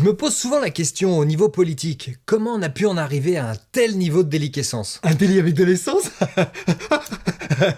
Je me pose souvent la question au niveau politique, comment on a pu en arriver à un tel niveau de déliquescence? Un délit avec de l'essence?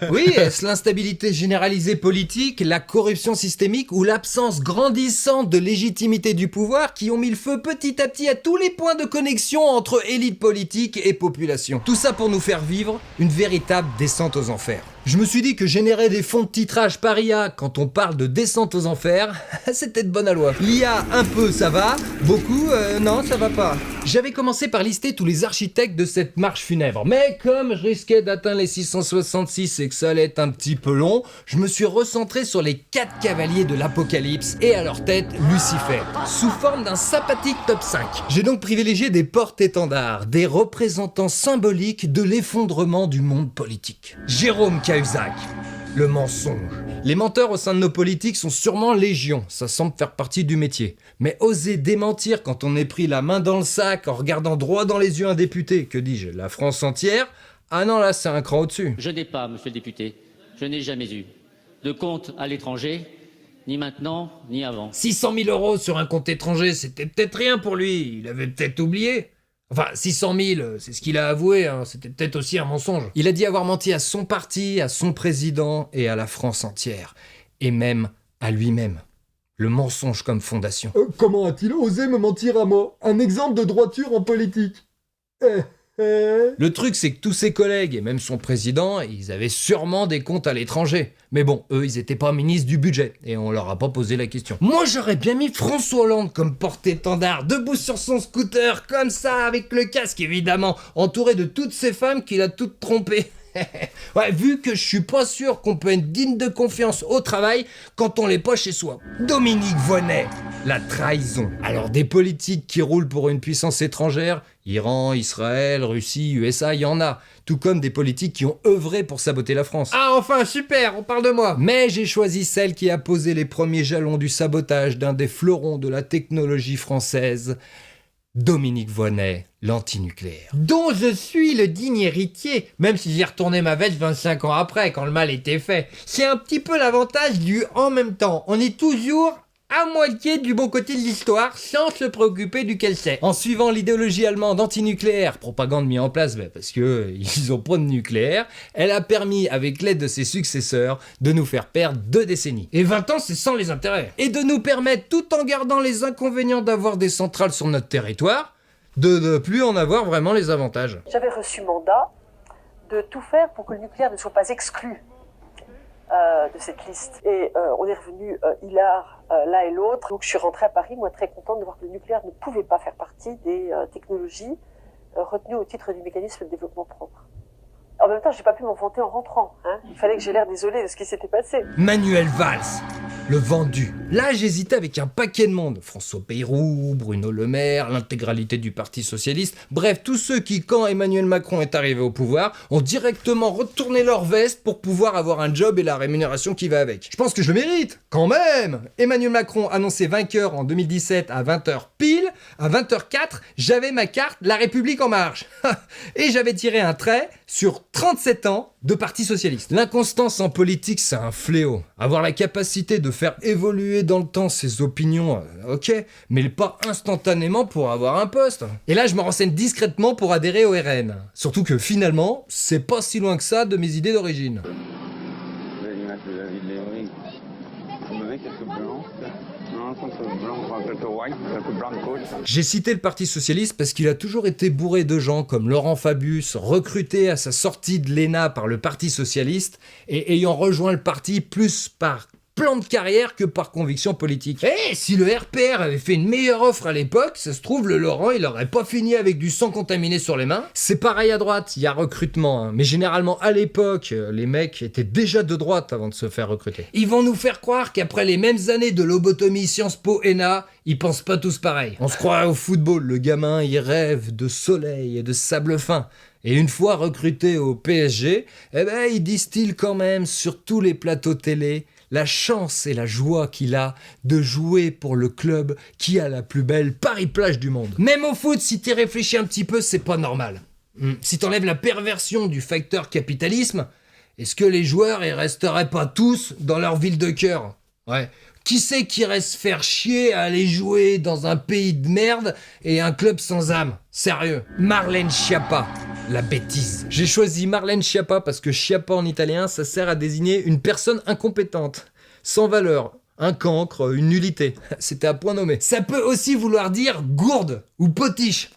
Oui, est-ce l'instabilité généralisée politique, la corruption systémique ou l'absence grandissante de légitimité du pouvoir qui ont mis le feu petit à petit à tous les points de connexion entre élite politique et population? Tout ça pour nous faire vivre une véritable descente aux enfers. Je me suis dit que générer des fonds de titrage par IA quand on parle de descente aux enfers, c'était de bonne loi. L'IA, un peu, ça va. Beaucoup, non, ça va pas. J'avais commencé par lister tous les architectes de cette marche funèbre. Mais comme je risquais d'atteindre les 666 et que ça allait être un petit peu long, je me suis recentré sur les 4 cavaliers de l'apocalypse et à leur tête, Lucifer, sous forme d'un sympathique top 5. J'ai donc privilégié des porte-étendards, des représentants symboliques de l'effondrement du monde politique. Jérôme Cahuzac, le mensonge. Les menteurs au sein de nos politiques sont sûrement légion, ça semble faire partie du métier. Mais oser démentir quand on est pris la main dans le sac en regardant droit dans les yeux un député, que dis-je, la France entière, ah non là c'est un cran au-dessus. Je n'ai pas, monsieur le député, je n'ai jamais eu de compte à l'étranger, ni maintenant, ni avant. 600 000 € sur un compte étranger, c'était peut-être rien pour lui, il avait peut-être oublié. Enfin, 600 000, c'est ce qu'il a avoué, hein. C'était peut-être aussi un mensonge. Il a dit avoir menti à son parti, à son président et à la France entière. Et même à lui-même. Le mensonge comme fondation. Comment a-t-il osé me mentir à moi? Un exemple de droiture en politique. Le truc, c'est que tous ses collègues, et même son président, ils avaient sûrement des comptes à l'étranger. Mais bon, eux, ils étaient pas ministres du budget, et on leur a pas posé la question. Moi, j'aurais bien mis François Hollande comme porte-étendard, debout sur son scooter, comme ça, avec le casque, évidemment, entouré de toutes ces femmes qu'il a toutes trompées. Ouais, vu que je suis pas sûr qu'on peut être digne de confiance au travail quand on l'est pas chez soi. Dominique Voynet, la trahison. Alors des politiques qui roulent pour une puissance étrangère, Iran, Israël, Russie, USA, il y en a. Tout comme des politiques qui ont œuvré pour saboter la France. Ah enfin, super, on parle de moi. Mais j'ai choisi celle qui a posé les premiers jalons du sabotage d'un des fleurons de la technologie française, Dominique Voynet, l'antinucléaire. Dont je suis le digne héritier, même si j'ai retourné ma veste 25 ans après, quand le mal était fait. C'est un petit peu l'avantage du « en même temps ». On est toujours à moitié du bon côté de l'histoire, sans se préoccuper duquel c'est. En suivant l'idéologie allemande antinucléaire, propagande mise en place parce que ils ont pas de nucléaire, elle a permis, avec l'aide de ses successeurs, de nous faire perdre 2 décennies. Et 20 ans, c'est sans les intérêts. Et de nous permettre, tout en gardant les inconvénients d'avoir des centrales sur notre territoire, de ne plus en avoir vraiment les avantages. J'avais reçu mandat de tout faire pour que le nucléaire ne soit pas exclu de cette liste. Et on est revenu hilar l'un et l'autre. Donc je suis rentrée à Paris, moi très contente de voir que le nucléaire ne pouvait pas faire partie des technologies retenues au titre du mécanisme de développement propre. En même temps, j'ai pas pu m'en vanter en rentrant. Hein. Il fallait que j'ai l'air désolée de ce qui s'était passé. Manuel Valls, le vendu. Là, j'hésitais avec un paquet de monde. François Bayrou, Bruno Le Maire, l'intégralité du Parti Socialiste. Bref, tous ceux qui, quand Emmanuel Macron est arrivé au pouvoir, ont directement retourné leur veste pour pouvoir avoir un job et la rémunération qui va avec. Je pense que je le mérite, quand même. Emmanuel Macron annoncé vainqueur en 2017 à 20h pile. À 20h04, j'avais ma carte La République en marche. Et j'avais tiré un trait sur 37 ans de Parti Socialiste. L'inconstance en politique, c'est un fléau. Avoir la capacité de faire évoluer dans le temps ses opinions, ok, mais pas instantanément pour avoir un poste. Et là, je me renseigne discrètement pour adhérer au RN. Surtout que finalement, c'est pas si loin que ça de mes idées d'origine. J'ai cité le Parti Socialiste parce qu'il a toujours été bourré de gens comme Laurent Fabius, recruté à sa sortie de l'ENA par le Parti Socialiste et ayant rejoint le parti plus par plan de carrière que par conviction politique. Eh, si le RPR avait fait une meilleure offre à l'époque, ça se trouve, le Laurent, il aurait pas fini avec du sang contaminé sur les mains. C'est pareil à droite, il y a recrutement, hein. Mais généralement, à l'époque, les mecs étaient déjà de droite avant de se faire recruter. Ils vont nous faire croire qu'après les mêmes années de lobotomie Sciences Po ENA, ils pensent pas tous pareil. On se croit au football, le gamin, il rêve de soleil et de sable fin. Et une fois recruté au PSG, eh ben, il distille quand même sur tous les plateaux télé la chance et la joie qu'il a de jouer pour le club qui a la plus belle Paris-Plage du monde. Même au foot, si t'y réfléchis un petit peu, c'est pas normal. Si t'enlèves la perversion du facteur capitalisme, est-ce que les joueurs ils resteraient pas tous dans leur ville de cœur? Ouais. Qui c'est qui reste faire chier à aller jouer dans un pays de merde et un club sans âme? Sérieux. Marlène Schiappa. La bêtise. J'ai choisi Marlène Schiappa parce que Schiappa en italien, ça sert à désigner une personne incompétente, sans valeur, un cancre, une nullité. C'était à point nommé. Ça peut aussi vouloir dire gourde ou potiche.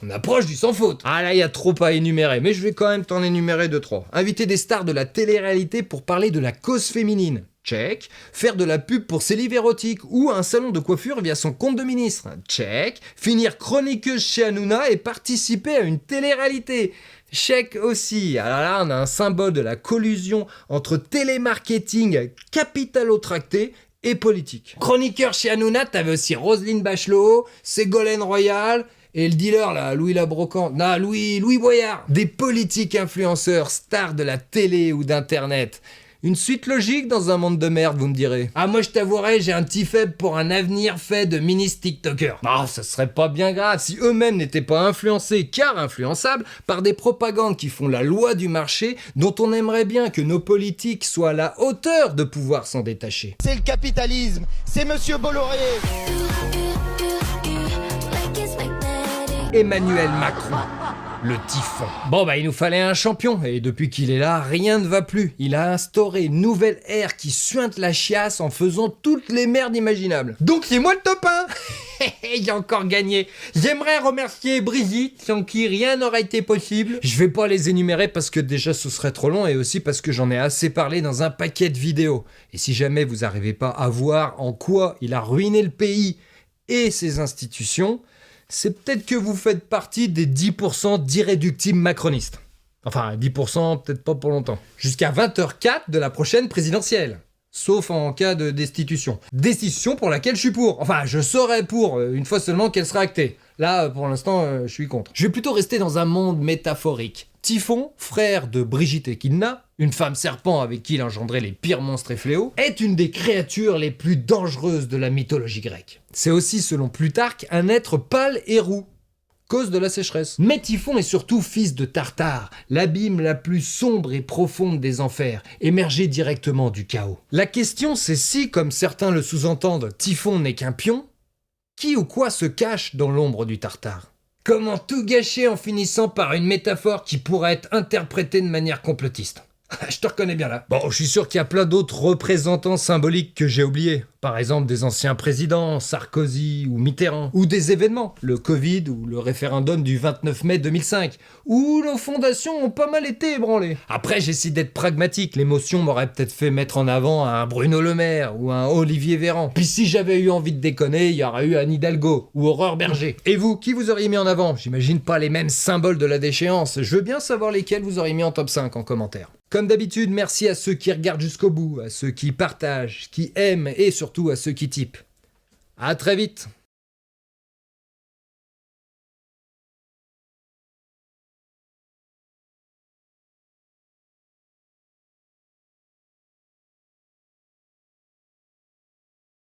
On approche du sans faute. Ah là, il y a trop à énumérer, mais je vais quand même t'en énumérer 2-3. Inviter des stars de la télé-réalité pour parler de la cause féminine. Check. Faire de la pub pour ses livres érotiques ou un salon de coiffure via son compte de ministre. Check. Finir chroniqueuse chez Hanouna et participer à une télé-réalité. Check aussi. Alors là, on a un symbole de la collusion entre télémarketing capitalotracté et politique. Chroniqueur chez Hanouna, t'avais aussi Roselyne Bachelot, Ségolène Royal et le dealer là, Louis Labrocante, Louis Boyard. Des politiques influenceurs, stars de la télé ou d'internet. Une suite logique dans un monde de merde, vous me direz. Ah, moi je t'avouerai, j'ai un petit faible pour un avenir fait de ministres TikTokers. Ah, ça serait pas bien grave si eux-mêmes n'étaient pas influencés, car influençables, par des propagandes qui font la loi du marché, dont on aimerait bien que nos politiques soient à la hauteur de pouvoir s'en détacher. C'est le capitalisme, c'est Monsieur Bolloré. Emmanuel Macron. Le typhon. Bon bah il nous fallait un champion, et depuis qu'il est là, rien ne va plus. Il a instauré une nouvelle ère qui suinte la chiasse en faisant toutes les merdes imaginables. Donc c'est moi le top 1. Il a encore gagné. J'aimerais remercier Brigitte, sans qui rien n'aurait été possible. Je vais pas les énumérer parce que déjà ce serait trop long, et aussi parce que j'en ai assez parlé dans un paquet de vidéos. Et si jamais vous n'arrivez pas à voir en quoi il a ruiné le pays et ses institutions, c'est peut-être que vous faites partie des 10% d'irréductibles macronistes. Enfin, 10%, peut-être pas pour longtemps. Jusqu'à 20h04 de la prochaine présidentielle. Sauf en cas de destitution. Destitution pour laquelle je suis pour. Enfin, je serai pour, une fois seulement qu'elle sera actée. Là, pour l'instant, je suis contre. Je vais plutôt rester dans un monde métaphorique. Typhon, frère de Brigitte Echidna, une femme serpent avec qui il engendrait les pires monstres et fléaux, est une des créatures les plus dangereuses de la mythologie grecque. C'est aussi, selon Plutarque, un être pâle et roux, cause de la sécheresse. Mais Typhon est surtout fils de Tartare, l'abîme la plus sombre et profonde des enfers, émergé directement du chaos. La question c'est si, comme certains le sous-entendent, Typhon n'est qu'un pion, qui ou quoi se cache dans l'ombre du Tartare? Comment tout gâcher en finissant par une métaphore qui pourrait être interprétée de manière complotiste? Je te reconnais bien là. Bon, je suis sûr qu'il y a plein d'autres représentants symboliques que j'ai oubliés. Par exemple, des anciens présidents, Sarkozy ou Mitterrand. Ou des événements, le Covid ou le référendum du 29 mai 2005. Où nos fondations ont pas mal été ébranlées. Après, j'essaie d'être pragmatique. L'émotion m'aurait peut-être fait mettre en avant un Bruno Le Maire ou un Olivier Véran. Puis si j'avais eu envie de déconner, il y aurait eu Anne Hidalgo ou Aurore Berger. Et vous, qui vous auriez mis en avant? J'imagine pas les mêmes symboles de la déchéance. Je veux bien savoir lesquels vous auriez mis en top 5 en commentaire. Comme d'habitude, merci à ceux qui regardent jusqu'au bout, à ceux qui partagent, qui aiment et surtout à ceux qui typent. À très vite!